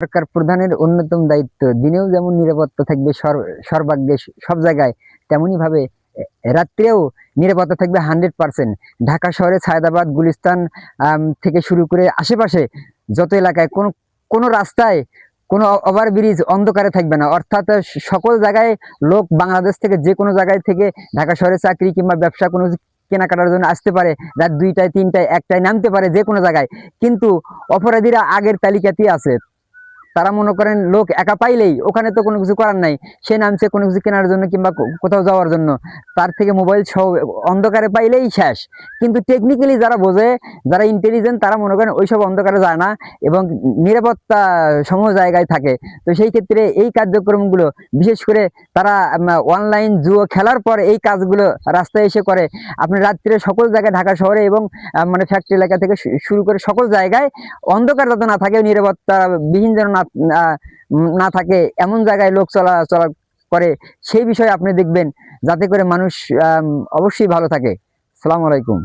সরকার প্রধানের অন্যতম দায়িত্ব দিনেও যেমন নিরাপত্তা থাকবে সর্বাগ্রে সব জায়গায়, তেমনি ভাবে রাত্রেও নিরাপত্তা থাকবে 100%। ঢাকা শহরে সায়দাবাদ, গুলিস্তান থেকে শুরু করে আশেপাশে যত এলাকায় কোনো কোনো রাস্তায় কোনো ওভারব্রিজ অন্ধকারে থাকবে না। অর্থাৎ সকল জায়গায় লোক বাংলাদেশ থেকে যে কোনো জায়গায় থেকে ঢাকা শহরে চাকরি কিংবা ব্যবসা কোনো কেনাকাটার জন্য আসতে পারে, রাত 2টায় 3টায় 1টায় নামতে পারে যে কোনো জায়গায়। কিন্তু অপরাধীরা আগের তালিকাতেই আছে। তারা মনে করেন লোক একা পাইলেই ওখানে তো কোনো কিছু করার নাই, সে নামছে কোনো কিছু কেনার জন্য কিংবা কোথাও যাওয়ার জন্য, তার থেকে মোবাইল সহ অন্ধকারে পাইলেই শেষ। কিন্তু টেকনিক্যালি যারা বোঝে, যারা ইন্টেলিজেন্ট, তারা মনে করেন ওইসব অন্ধকারে যায় না এবং নিরাপত্তা সমূহ জায়গায় থাকে। তো সেই ক্ষেত্রে এই কার্যক্রমগুলো বিশেষ করে তারা অনলাইন জুয়ো খেলার পর এই কাজগুলো রাস্তায় এসে করে। আপনি রাত্রে সকল জায়গায় ঢাকা শহরে এবং মানে ফ্যাক্টরি এলাকা থেকে শুরু করে সকল জায়গায় অন্ধকার যাতে না থাকে, নিরাপত্তা বিহীন যেন না থাকে, এমন জায়গায় লোক চলাচল করে, সেই বিষয়ে আপনি দেখবেন, যাতে করে মানুষ অবশ্যই ভালো থাকে। আসসালামু আলাইকুম।